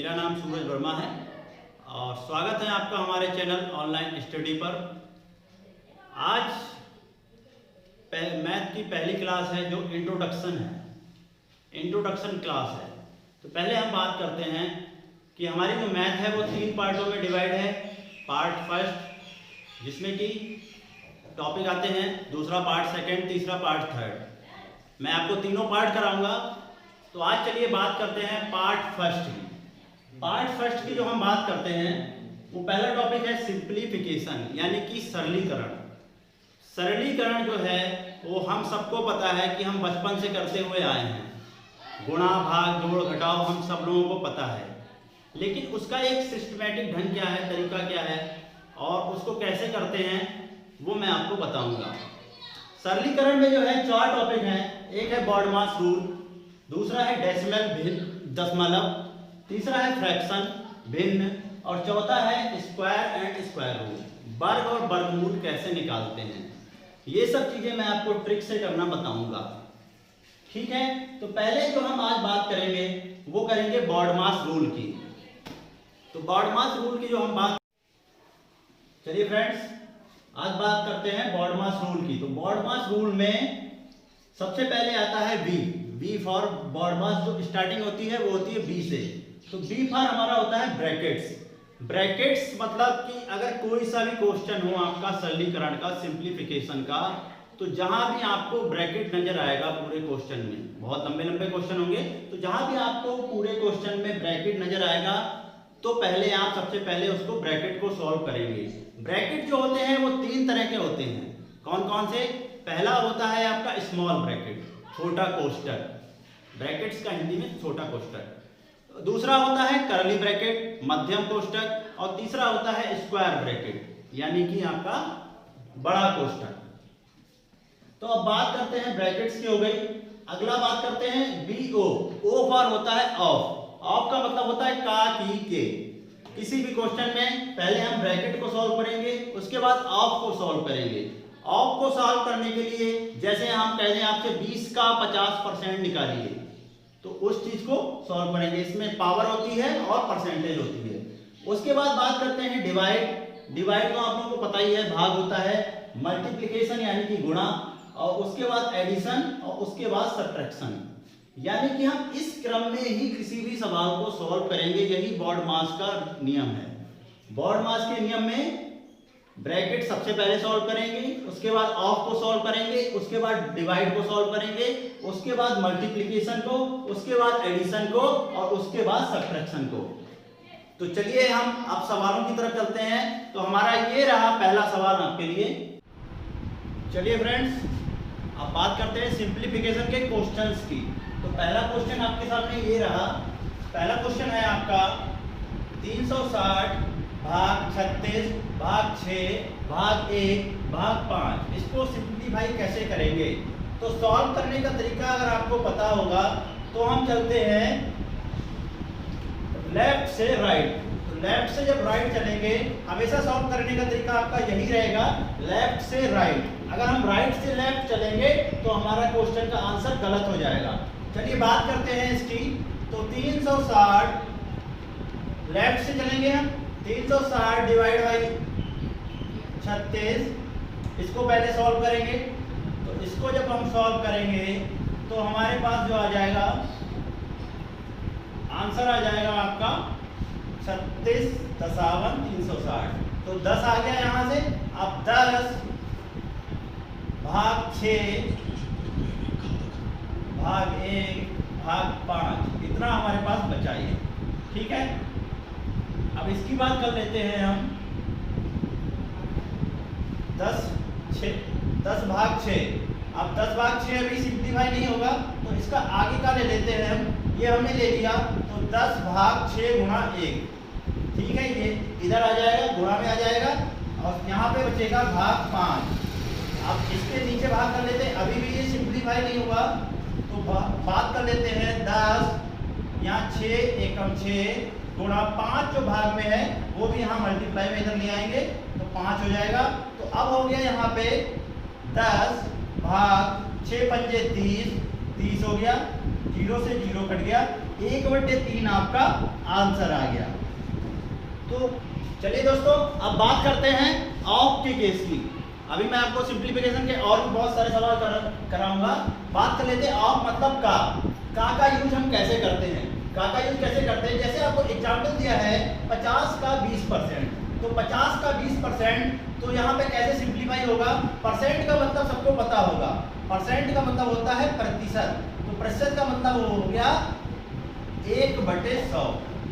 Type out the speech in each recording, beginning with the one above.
मेरा नाम सूरज वर्मा है और स्वागत है आपका हमारे चैनल ऑनलाइन स्टडी पर। आज मैथ की पहली क्लास है जो इंट्रोडक्शन क्लास है। तो पहले हम बात करते हैं कि हमारी जो मैथ है वो 3 पार्टों में डिवाइड है। पार्ट फर्स्ट जिसमें कि टॉपिक आते हैं, दूसरा पार्ट सेकंड, तीसरा पार्ट थर्ड। मैं आपको तीनों पार्ट कराऊंगा। तो आज चलिए बात करते हैं पार्ट फर्स्ट की। पार्ट फर्स्ट की जो हम बात करते हैं वो पहला टॉपिक है सिंप्लीफिकेशन, यानी कि सरलीकरण। सरलीकरण जो है वो हम सबको पता है कि हम बचपन से करते हुए आए हैं। गुणा भाग जोड़ घटाव हम सब लोगों को पता है, लेकिन उसका एक सिस्टमैटिक ढंग क्या है, तरीका क्या है और उसको कैसे करते हैं वो मैं आपको बताऊंगा। सरलीकरण में जो है 4 टॉपिक हैं। एक है बॉडमास रूल, दूसरा है डेसिमल दशमलव, तीसरा है फ्रैक्शन भिन्न और चौथा है स्क्वायर एंड स्क्वायर रूट, वर्ग और वर्गमूल कैसे निकालते हैं। ये सब चीजें मैं आपको ट्रिक से करना बताऊंगा, ठीक है। तो पहले जो हम आज बात करेंगे वो करेंगे बॉडमास रूल की। तो बॉडमास रूल की जो हम बात, चलिए फ्रेंड्स आज बात करते हैं बॉडमास रूल की। तो बॉडमास रूल में सबसे पहले आता है बी फॉर बॉडमास। जो स्टार्टिंग होती है वो होती है बी से। तो बी फॉर हमारा होता है ब्रैकेट्स मतलब कि अगर कोई सा भी क्वेश्चन हो आपका सरलीकरण का, सिंप्लीफिकेशन का, तो जहां भी आपको ब्रैकेट नजर आएगा पूरे क्वेश्चन में, बहुत लंबे लंबे क्वेश्चन होंगे, तो जहां भी आपको पूरे क्वेश्चन में ब्रैकेट नजर आएगा तो पहले आप सबसे पहले उसको ब्रैकेट को सॉल्व करेंगे। ब्रैकेट जो होते हैं वो 3 तरह के होते हैं। कौन कौन से? पहला होता है आपका स्मॉल ब्रैकेट, छोटा कोष्ठक, ब्रैकेट्स का हिंदी में छोटा कोष्ठक। दूसरा होता है कर्ली ब्रैकेट, मध्यम कोष्ठक, और तीसरा होता है स्क्वायर ब्रैकेट, यानी कि आपका बड़ा कोष्ठक। तो अब बात करते हैं ब्रैकेट्स की हो गई। अगला बात करते हैं BO। O फॉर होता है ऑफ का मतलब होता है का, की, के। किसी भी क्वेश्चन में पहले हम ब्रैकेट को सॉल्व करेंगे, उसके बाद ऑफ को सॉल्व करेंगे। ऑफ को सॉल्व करने के लिए जैसे हम कह दें आपसे 20 का 50% निकालिए, तो उस चीज को सॉल्व करेंगे। इसमें पावर होती है और परसेंटेज होती है। उसके बाद बात करते हैं डिवाइड तो आप लोगों को पता ही है, भाग होता है। मल्टीप्लिकेशन यानी कि गुणा, और उसके बाद एडिशन, और उसके बाद सब्ट्रैक्शन। यानी कि हम इस क्रम में ही किसी भी सवाल को सॉल्व करेंगे। यही बॉडमास का नियम है। बॉडमास के नियम में ब्रैकेट सबसे पहले सॉल्व करेंगे, उसके बाद ऑफ को सॉल्व करेंगे, उसके बाद डिवाइड को सॉल्व करेंगे, उसके बाद मल्टीप्लिकेशन को, उसके बाद एडिशन को, और उसके बाद सब्ट्रैक्शन को। तो चलिए हम अब सवालों की तरफ चलते हैं। तो हमारा ये रहा पहला सवाल आपके लिए। चलिए फ्रेंड्स अब बात करते हैं सिंप्लीफिकेशन के क्वेश्चंस की। तो पहला क्वेश्चन आपके सामने ये रहा। पहला क्वेश्चन है आपका 360 भाग 36 भाग 6 भाग 1 भाग 5। इसको सिंप्लीफाई कैसे करेंगे? तो सॉल्व करने का तरीका अगर आपको पता होगा तो हम चलते हैं लेफ्ट से राइट। तो लेफ्ट से जब राइट चलेंगे, हमेशा सॉल्व करने का तरीका आपका यही रहेगा, लेफ्ट से राइट। अगर हम राइट से लेफ्ट चलेंगे तो हमारा क्वेश्चन का आंसर गलत हो जाएगा। चलिए बात करते हैं इसकी। तो 360 लेफ्ट से चलेंगे हम, 360 डिवाइड बाई 36, इसको पहले सॉल्व करेंगे। तो इसको जब हम सॉल्व करेंगे तो हमारे पास जो आ जाएगा आंसर आ जाएगा आपका 36.360। तो 10 आ गया यहां से। अब 10 भाग 6 भाग 1 भाग 5, इतना हमारे पास बचा है, ठीक है। अब इसकी बात कर लेते हैं हम। 10 भाग 6। अब 10 भाग 6 अभी सिंप्लीफाई नहीं होगा, तो इसका आगे का ले लेते हैं हम। ये हमने ले लिया, तो 10 भाग 6 गुणा 1, ठीक है। ये इधर आ जाएगा, गुणा में आ जाएगा, और यहाँ पे बचेगा भाग 5। अब इसके नीचे भाग कर लेते हैं, अभी भी ये सिंप्लीफाई नहीं हुआ, तो बात कर लेते हैं 10, यहाँ 6 एकम 6 गुणा 5 जो भाग में है वो भी यहाँ मल्टीप्लाई में इधर ले आएंगे, तो 5 हो जाएगा। तो अब हो गया यहाँ पे 10 भाग 6 पंजे 30 हो गया, 0 से 0 कट गया, 1/3 आपका आंसर आ गया। तो चलिए दोस्तों, अब बात करते हैं ऑफ के केस की। अभी मैं आपको सिंप्लीफिकेशन के और भी बहुत सारे सवाल कराऊंगा। बात कर लेते हैं ऑफ मतलब का यूज हम कैसे करते हैं। का यूज कैसे करते हैं, जैसे आपको एग्जाम्पल दिया है 50 का 20%, तो 50 का 20%, तो यहाँ पे कैसे सिंप्लीफाई होगा। परसेंट का मतलब सबको पता होगा, परसेंट का मतलब होता है प्रतिशत, तो प्रतिशत का मतलब हो गया 1/100,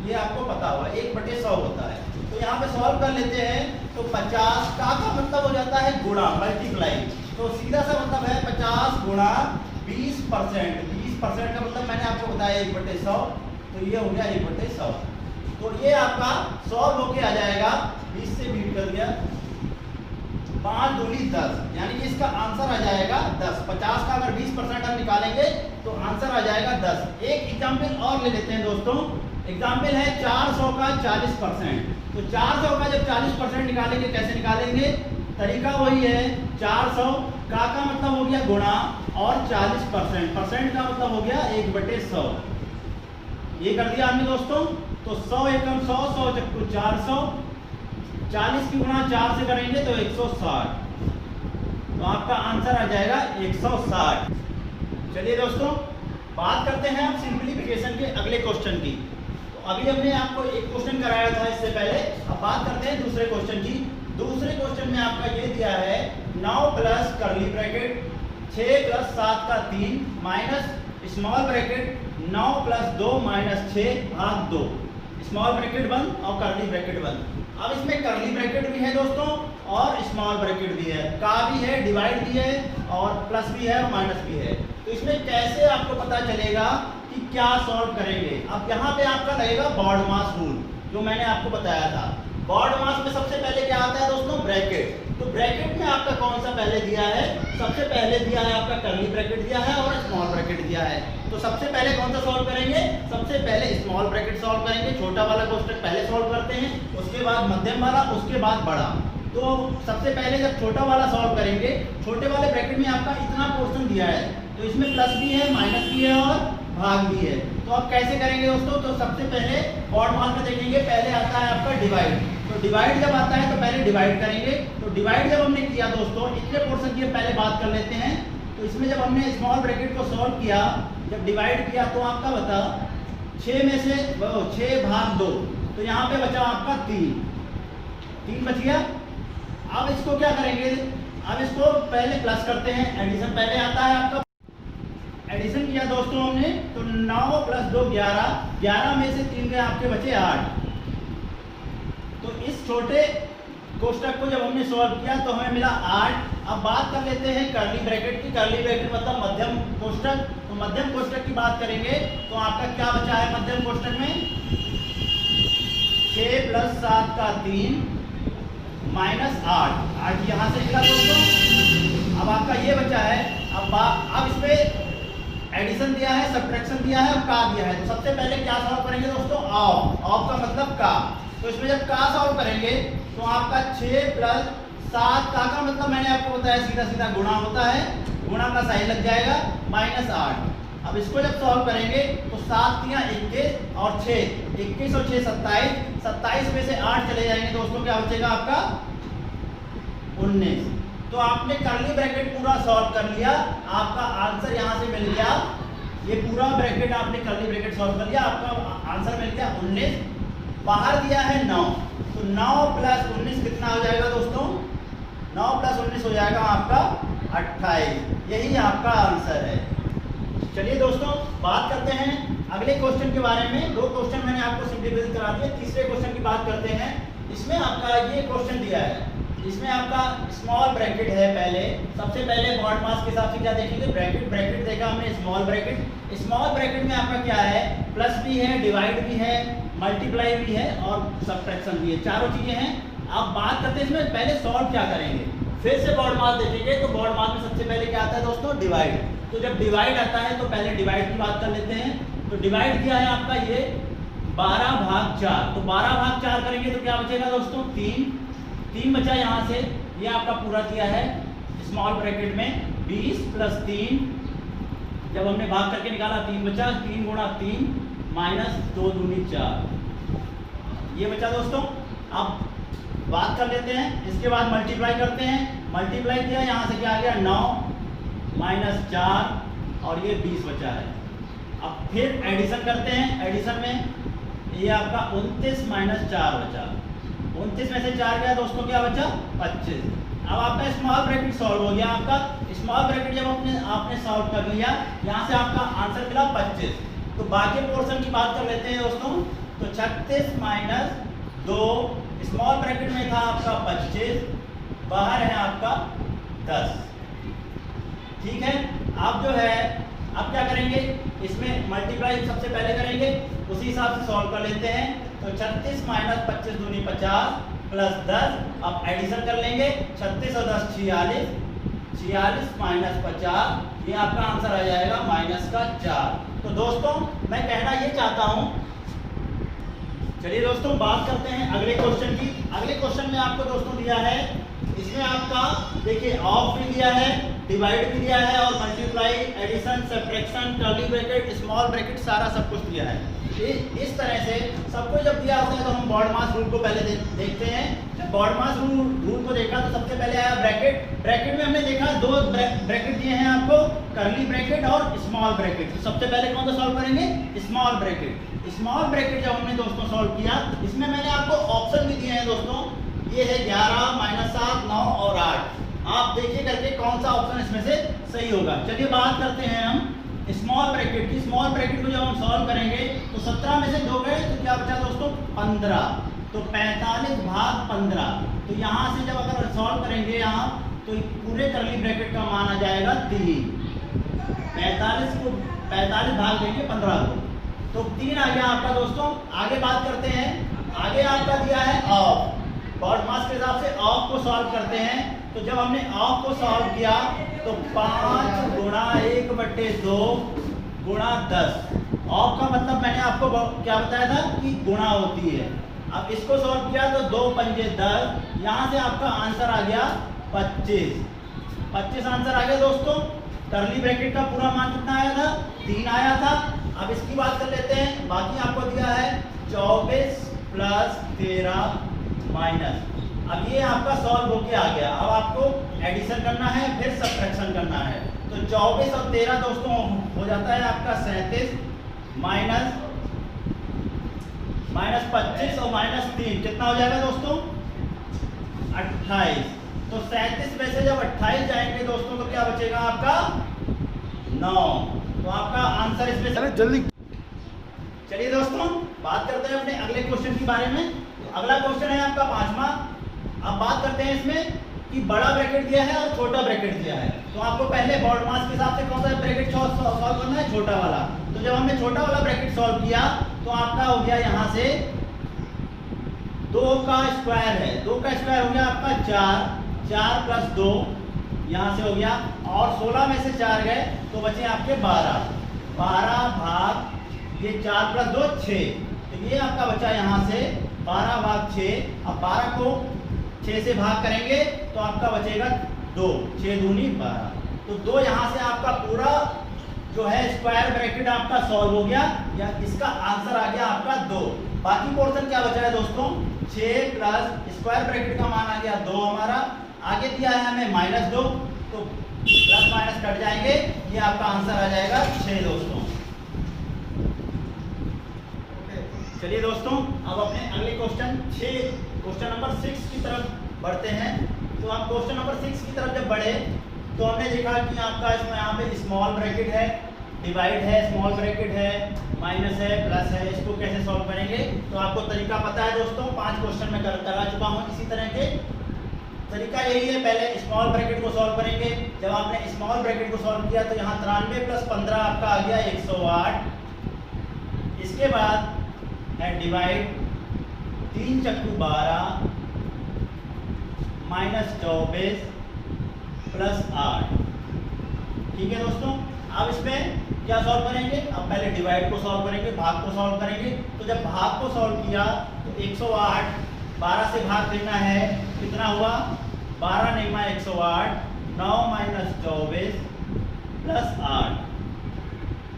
ये आपको पता होगा 1/100 होता है। तो यहाँ पे सॉल्व कर लेते हैं, तो 50 का मतलब हो जाता है गुणा, मल्टीप्लाई, तो सीधा सा मतलब है 50 गुणा 20%, 20% का मतलब मैंने आपको बताया 1/100, तो ये हो गया 1/100। तो ये आपका सॉल्व होके आ जाएगा, 20 से बीट कर दिया, 5 दूनी 10, यानी कि इसका आंसर आ जाएगा 10। 50 का अगर 20% हम निकालेंगे तो आंसर आ जाएगा 10। एक एग्जाम्पल और ले लेते हैं दोस्तों। एग्जाम्पल है 400 का 40%, तो 400 का जब 40% निकालेंगे, कैसे निकालेंगे, तरीका वही है। 400 का मतलब हो गया गुणा, और 40%, परसेंट का मतलब हो गया 1/100। ये कर दिया हमने दोस्तों। तो 100 एकम 100, 100 चक्कू 400, 40 की गुणा 4 से करेंगे तो 160, तो आपका आंसर आ जाएगा 160। चलिए दोस्तों, बात करते हैं अब सिंप्लीफिकेशन के अगले क्वेश्चन की। तो अभी हमने आपको एक क्वेश्चन कराया था इससे पहले, अब बात करते हैं दूसरे क्वेश्चन की। दूसरे क्वेश्चन में आपका ये दिया है 9 प्लस कर्ली ब्रैकेट 6 प्लस 7 का 3 minus small bracket 9 plus 2 minus 6 भाग 2, स्मॉल ब्रैकेट 1 और कर्ली ब्रैकेट 1। अब इसमें कर्ली ब्रैकेट भी है दोस्तों और स्मॉल ब्रैकेट भी है, का भी है, डिवाइड भी है, और प्लस भी है और माइनस भी है। तो इसमें कैसे आपको पता चलेगा कि क्या सॉल्व करेंगे। अब यहाँ पे आपका लगेगा बॉड मास रूल, जो मैंने आपको बताया था। बॉड मास में सबसे पहले क्या आता है दोस्तों, ब्रैकेट। तो ब्रैकेट में आपका कौन सा पहले दिया है, सबसे पहले दिया है आपका कर्ली ब्रैकेट दिया है और स्मॉल ब्रैकेट दिया है। तो सबसे पहले कौन सा सॉल्व करेंगे, सबसे पहले स्मॉल ब्रैकेट सॉल्व करेंगे, छोटा वाला कोष्टक पहले सॉल्व करते हैं, उसके बाद मध्यम वाला, उसके बाद बड़ा। तो सबसे पहले जब छोटा वाला सॉल्व करेंगे, छोटे वाले ब्रैकेट में आपका इतना पोर्शन दिया है, तो इसमें प्लस भी है, माइनस भी है और भाग भी है। तो आप कैसे करेंगे दोस्तों, तो सबसे पहले बॉड मास में देखेंगे, पहले आता है आपका डिवाइड। तो डिवाइड जब आता है तो पहले डिवाइड करेंगे। तो डिवाइड जब हमने किया दोस्तों, इतने पोर्शन की पहले बात कर लेते हैं। तो इसमें जब हमने स्मॉल ब्रैकेट को सॉल्व किया, जब डिवाइड किया, तो आपका बता 6 में से 6 भाग 2, तो यहाँ पे बचा आपका 3 बच गया। अब इसको क्या करेंगे, अब इसको पहले प्लस करते हैं, एडिशन पहले आता है आपका। एडिशन किया दोस्तों हमने, तो 9 प्लस 2 11, 11 में से 3 गए आपके बचे 8। तो इस छोटे कोष्टक को जब हमने सॉल्व किया तो हमें मिला 8। अब बात कर लेते हैं कर्ली ब्रैकेट की। कर्ली ब्रैकेट मतलब मध्यम कोष्टक। तो मध्यम कोष्टक की बात करेंगे तो आपका क्या बचा है मध्यम कोष्टक में, 6 प्लस 7 का 3 माइनस 8 यहाँ से निकला दोस्तों। अब आपका ये बचा है। अब इस पे एडिशन दिया है, सब्ट्रैक्शन दिया है और का दिया है। तो सबसे पहले क्या सॉल्व करेंगे दोस्तों, ऑफ का मतलब का। तो इसमें जब का सॉल्व करेंगे तो आपका 6 प्लस 7 का मतलब मैंने आपको बताया सीधा सीधा गुणा होता है, गुणा का साइन लग जाएगा, माइनस 8। अब इसको जब सॉल्व करेंगे तो 7 × 21 और 6, 21 और 6 27, 27 में से 8 चले जाएंगे दोस्तों, क्या बचेगा आपका 19। तो आपने कर्ली ब्रैकेट पूरा सॉल्व कर लिया, आपका आंसर यहाँ से मिल गया। ये पूरा ब्रैकेट आपने कर्ली ब्रैकेट सॉल्व कर लिया, आपका आंसर मिल गया 19। बाहर दिया है 9, तो 9 प्लस 19 कितना हो जाएगा दोस्तों, 9 प्लस 19 हो जाएगा आपका 28। यही आपका आंसर है। चलिए दोस्तों, बात करते हैं अगले क्वेश्चन के बारे में। 2 क्वेश्चन मैंने आपको सिंप्लीफाई करा दिए, तीसरे क्वेश्चन की बात करते हैं। इसमें आपका ये क्वेश्चन दिया है, इसमें आपका स्मॉल ब्रैकेट है। पहले सबसे पहले बॉड मास के हिसाब से क्या देखेंगे, ब्रैकेट देखा हमने, स्मॉल ब्रैकेट। स्मॉल ब्रैकेट में आपका क्या है, प्लस भी है, डिवाइड भी है, मल्टीप्लाई भी है और सब्ट्रैक्शन भी है, चारों चीजें हैं। अब बात करते हैं इसमें पहले सॉल्व क्या करेंगे। फिर से बॉड मास देखेंगे तो बॉड मास में सबसे पहले क्या आता है दोस्तों, डिवाइड। तो जब डिवाइड आता है तो पहले डिवाइड की बात कर लेते हैं। तो डिवाइड किया है आपका ये 12/4, तो 12/4 करेंगे तो क्या बचेगा दोस्तों, 3 बचा यहाँ से। ये आपका पूरा किया है स्मॉल ब्रैकेट में, 20 + 3, जब हमने भाग करके निकाला 3 बचा, 3 × 3 माइनस 2 दूनी 4, ये बचा दोस्तों। अब बात कर लेते हैं, इसके बाद मल्टीप्लाई करते हैं। मल्टीप्लाई किया, यहाँ से क्या आ गया 9 माइनस 4 और ये 20 बचा है। अब फिर एडिशन करते हैं, एडिशन में ये आपका 29 माइनस 4 बचा, 29 में से 4 गया दोस्तों, क्या बचा 25। अब आपका स्मॉल ब्रैकेट सॉल्व हो गया। आपका स्मॉल ब्रैकेट जब आपने सॉल्व कर लिया, यहाँ से आपका आंसर मिला 25। तो बाकी पोर्शन की बात कर लेते हैं दोस्तों। तो 36 माइनस 2, स्मॉल ब्रैकेट में था आपका 25, बाहर है आपका 10। ठीक है, आप जो है अब क्या करेंगे, इसमें मल्टीप्लाई सबसे पहले करेंगे, उसी हिसाब से सॉल्व कर लेते हैं। तो 36 माइनस 25 दूनी 50 प्लस 10, अब एडिशन कर लेंगे, 36 और 10 46, 46 माइनस 50, ये आपका आंसर आ जाएगा माइनस का 4। तो दोस्तों मैं कहना ये चाहता हूँ, चलिए दोस्तों बात करते हैं अगले क्वेश्चन की। अगले क्वेश्चन में आपको दोस्तों दिया है, इसमें आपका देखिए ऑफ भी दिया है, डिवाइड भी दिया है और multiply, addition, subtraction, curly bracket, small bracket, सारा सब कुछ दिया है। इस तरह से सबको जब दिया होता है तो हम बॉड मास रूल को पहले देखते हैं। जब बॉड मास रूल को देखा तो सबसे पहले आया ब्रैकेट। ब्रैकेट में हमने देखा दो ब्रैकेट दिए हैं आपको, कर्ली ब्रैकेट और स्मॉल ब्रैकेट। तो सबसे पहले कौन सा सॉल्व करेंगे, स्मॉल ब्रैकेट। स्मॉल ब्रैकेट जब हमने दोस्तों सॉल्व किया, इसमें मैंने आपको ऑप्शन भी दिए हैं दोस्तों, ये है 11 माइनस 7 9 और 8। आप देखिए करके कौन सा ऑप्शन इसमें से सही होगा। चलिए बात करते हैं हम स्मॉल ब्रैकेट की। स्मॉल ब्रैकेट को जब हम सॉल्व करेंगे तो 17 में से 2 गए तो क्या बचा दोस्तों 15, तो 45 भाग 15। तो यहाँ से जब अगर सॉल्व करेंगे यहाँ तो पूरे कर्ली ब्रैकेट का मान आ जाएगा 3। 45 भाग देंगे 15 को, तो 3 आ गया आपका दोस्तों। आगे बात करते हैं, आगे आपका दिया है ऑफ। बॉड मास के हिसाब से ऑफ को सॉल्व करते हैं। तो जब हमने ऑफ को सॉल्व किया तो 5 गुणा 1/2 गुणा 10। ऑफ का मतलब मैंने आपको क्या बताया था कि गुणा होती है। अब इसको सॉल्व किया तो 2 पंजे 10, यहाँ से आपका आंसर आ गया 25 आंसर आ गया दोस्तों। कर्ली ब्रैकेट का पूरा मान कितना आया था, 3 आया था। अब इसकी बात कर लेते हैं, बाकी आपको दिया है 24 प्लस 13 माइनस। अब ये आपका सॉल्व होके आ गया। अब आपको एडिशन करना है, फिर सब्ट्रैक्शन करना है। तो 24 और 13 दोस्तों हो जाता है आपका 37 माइनस 25 और माइनस 3 कितना हो जाएगा दोस्तों 28। तो 37 में से जब 28 जाएंगे दोस्तों तो क्या बचेगा आपका 9। तो आपका आंसर इसमें से जल्दी। चलिए दोस्तों बात करते हैं अपने अगले क्वेश्चन के बारे में। तो अगला क्वेश्चन है आपका 5वां। अब बात करते हैं इसमें कि बड़ा ब्रैकेट दिया है और छोटा ब्रैकेट दिया है। तो आपको पहले बॉड मास के हिसाब से कौन सा ब्रैकेट सॉल्व करना है, छोटा वाला। तो जब हमने छोटा वाला ब्रैकेट सॉल्व किया तो आपका हो गया यहाँ से 2 का स्क्वायर है, 2 का स्क्वायर हो गया आपका 4 प्लस 2 यहाँ से हो गया, और 16 में से 4 गए तो बचे आपके 12 भाग ये 4 प्लस 2 6। तो ये आपका बचा यहाँ से 12 भाग 6। अब 12 को 6 से भाग करेंगे तो आपका बचेगा 2, 6 दूनी 12। तो 2 यहाँ से आपका पूरा जो है स्क्वायर ब्रैकेट आपका सॉल्व हो गया, या इसका आंसर आ गया आपका 2। बाकी पोर्शन क्या बचा है दोस्तों 6 प्लस स्क्वायर ब्रैकेट का मान आ गया 2 हमारा। आगे दिया है हमें -2, तो प्लस माइनस कट जाएंगे, ये आपका आंसर आ जाएगा 6 दोस्तों। चलिए दोस्तों अब अपने अगले क्वेश्चन नंबर 6 की तरफ बढ़ते हैं। तो आप क्वेश्चन नंबर 6 की तरफ जब बढ़े तो हमने देखा कि आपका इसमें यहाँ पे स्मॉल ब्रैकेट है, डिवाइड है, स्मॉल ब्रैकेट है, माइनस है, प्लस है। इसको कैसे सॉल्व करेंगे तो आपको तरीका पता है दोस्तों, 5 क्वेश्चन में करा चुका हूँ इसी तरह के। तरीका यही है, पहले स्मॉल ब्रैकेट को सॉल्व करेंगे। जब आपने स्मॉल ब्रैकेट को सॉल्व किया तो यहाँ 93 प्लस 15 आपका आ गया 108। इसके बाद है डिवाइड, 3 चक्कू 12 माइनस 24 प्लस 8। ठीक है दोस्तों, अब इसमें क्या सॉल्व करेंगे, अब पहले डिवाइड को सॉल्व करेंगे, भाग को सॉल्व करेंगे। तो जब भाग को सॉल्व किया तो 108 12 से भाग देना है, कितना हुआ 12 नहीं 108, 9 माइनस 24 प्लस 8।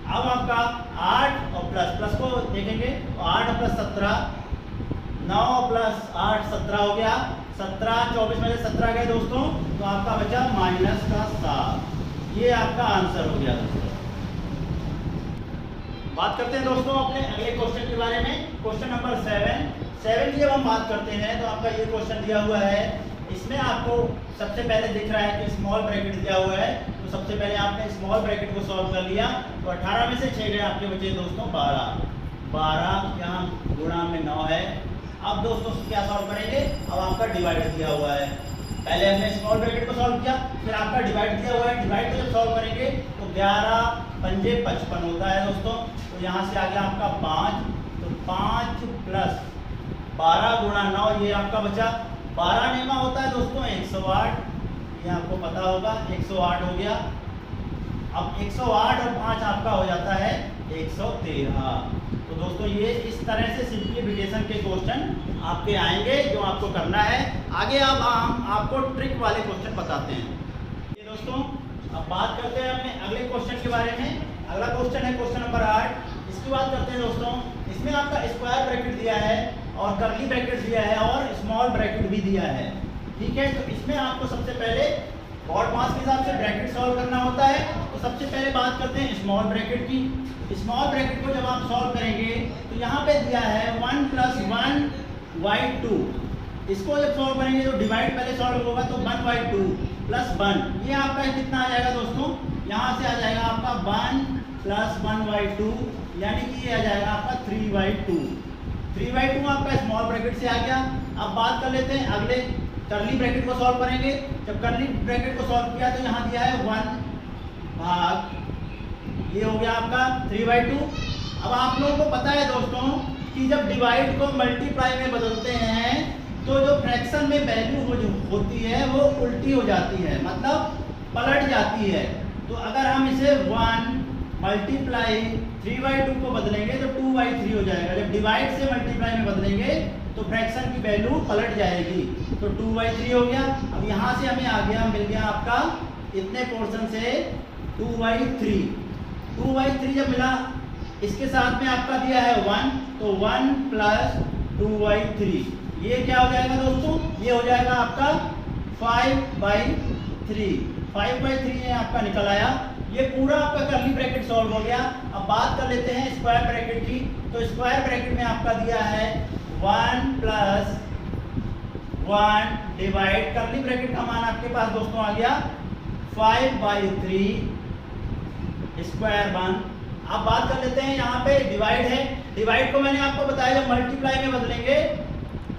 अब आपका 8 और प्लस को देखेंगे, 8 प्लस 17, 9 प्लस 8 17 हो गया, 17 24 में से 17 गए दोस्तों, तो आपका बचा माइनस का 7। ये आपका आंसर हो गया दोस्तों। बात करते हैं दोस्तों अपने अगले क्वेश्चन के बारे में, क्वेश्चन नंबर 7 की जब हम बात करते हैं तो आपका ये क्वेश्चन दिया हुआ है। इसमें आपको सबसे पहले दिख रहा है कि स्मॉल ब्रैकेट दिया हुआ है, तो सबसे पहले आपने स्मॉल ब्रैकेट को सॉल्व कर लिया, तो 18 में से 6 गए, आपके बचे दोस्तों 12 यहाँ गुणा में 9 है। अब दोस्तों क्या सॉल्व करेंगे, अब आपका डिवाइड दिया हुआ है, पहले हमने स्मॉल ब्रैकेट को सॉल्व किया, फिर आपका डिवाइड दिया हुआ है, डिवाइड को जब सॉल्व करेंगे तो 11 पंजे 55 होता है दोस्तों, तो यहाँ से आ गया आपका 5, तो 5 प्लस 12 गुणा 9, ये आपका बचा 12 नेमा होता है दोस्तों 108, ये आपको पता होगा 108 हो गया। अब 108 और 5 आपका हो जाता है 113। तो दोस्तों ये इस तरह से सिंप्लीफिकेशन के क्वेश्चन आपके आएंगे जो आपको करना है। आगे अब हम आपको ट्रिक वाले क्वेश्चन बताते हैं। ये दोस्तों अब बात करते हैं अपने अगले क्वेश्चन के बारे में। अगला क्वेश्चन है क्वेश्चन नंबर 8। इसकी बात करते हैं दोस्तों, इसमें आपका स्क्वायर ब्रैकेट दिया है और कर्ली ब्रैकेट दिया है और स्मॉल ब्रैकेट भी दिया है, ठीक है। तो इसमें आपको सबसे पहले बॉड मास के हिसाब से ब्रैकेट सॉल्व करना होता है। तो सबसे पहले बात करते हैं स्मॉल ब्रैकेट की। स्मॉल ब्रैकेट को जब आप सॉल्व करेंगे तो यहाँ पे दिया है 1 + 1/2। इसको जब सॉल्व करेंगे तो डिवाइड पहले सॉल्व होगा, तो 1/2 + 1, ये आपका कितना आ जाएगा दोस्तों, यहाँ से आ जाएगा आपका 1 + 1/2, यानी कि ये आ जाएगा आपका 3/2। 3/2 आपका स्मॉल ब्रैकेट से आ गया। अब बात कर लेते हैं अगले कर्ली ब्रैकेट को सॉल्व करेंगे। जब कर्ली ब्रैकेट को सॉल्व किया तो यहाँ दिया है 1/, ये हो गया आपका 3/2। अब आप लोगों को पता है दोस्तों कि जब डिवाइड को मल्टीप्लाई में बदलते हैं तो जो फ्रैक्शन में वैल्यू होती है वो उल्टी हो जाती है, मतलब पलट जाती है। तो अगर हम इसे 1 × 3/2 को बदलेंगे तो 2/3 हो जाएगा। जब डिवाइड से मल्टीप्लाई में बदलेंगे तो फ्रैक्शन की वैल्यू पलट जाएगी, तो 2/3 हो गया। अब यहाँ से हमें आ गया, मिल गया आपका इतने पोर्शन से 2/3। 2/3 जब मिला, इसके साथ में आपका दिया है 1, तो 1 + 2/3, ये क्या हो जाएगा दोस्तों, ये हो जाएगा आपका 5/3। 5/3 ये आपका निकल आया। ये पूरा आपका कर्ली ब्रैकेट सॉल्व हो गया। अब बात कर लेते हैं स्क्वायर ब्रैकेट की। तो स्क्वायर ब्रैकेट में आपका दिया है 1 + 1 डिवाइड, कर्ली ब्रैकेट का मान आपके पास दोस्तों आ गया 5/3 स्क्वायर 1। अब बात कर लेते हैं, यहाँ पे डिवाइड है। डिवाइड को मैंने आपको बताया जब मल्टीप्लाई में बदलेंगे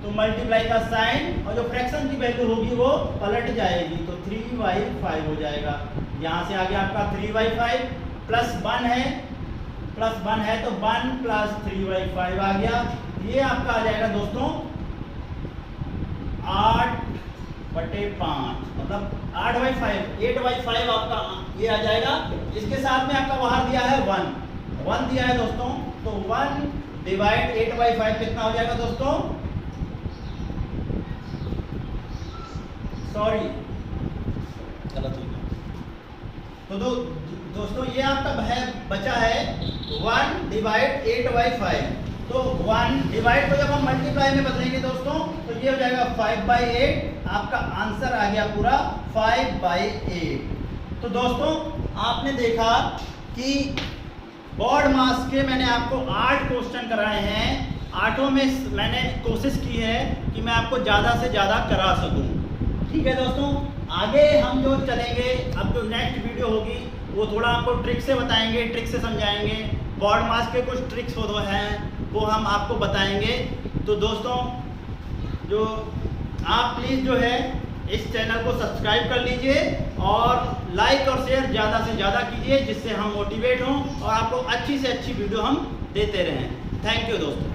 तो मल्टीप्लाई का साइन और जो फ्रैक्शन की वैल्यू होगी वो पलट जाएगी, तो 3/5 हो जाएगा। यहाँ से आ गया आपका 3/5 प्लस 1 है, तो 1 + 3/5 आ गया। ये आपका आ जाएगा दोस्तों 8/5, मतलब 8/5 आपका ये आ जाएगा। इसके साथ में आपका बाहर दिया है 1 दिया है दोस्तों, तो 1 डिवाइड 8/5 कितना हो जाएगा दोस्तों, सॉरी गलत हो गया। तो दोस्तों ये आपका है बचा है 1 डिवाइड 8/5। तो 1 डिवाइड को जब हम मल्टीप्लाई में बदलेंगे दोस्तों तो ये हो जाएगा 5/8। आपका आंसर आ गया पूरा 5/8। तो दोस्तों आपने देखा कि बॉड मास के मैंने आपको 8 क्वेश्चन कराए हैं। 8 में मैंने कोशिश की है कि मैं आपको ज़्यादा से ज़्यादा करा सकूं, ठीक है दोस्तों। आगे हम जो चलेंगे, अब जो नेक्स्ट वीडियो होगी वो थोड़ा आपको ट्रिक से बताएंगे, ट्रिक से समझाएंगे। बॉड मास के कुछ ट्रिक्स हैं वो हम आपको बताएंगे। तो दोस्तों जो आप प्लीज़ जो है इस चैनल को सब्सक्राइब कर लीजिए और लाइक और शेयर ज़्यादा से ज़्यादा कीजिए, जिससे हम मोटिवेट हों और आपको अच्छी से अच्छी वीडियो हम देते रहें। थैंक यू दोस्तों।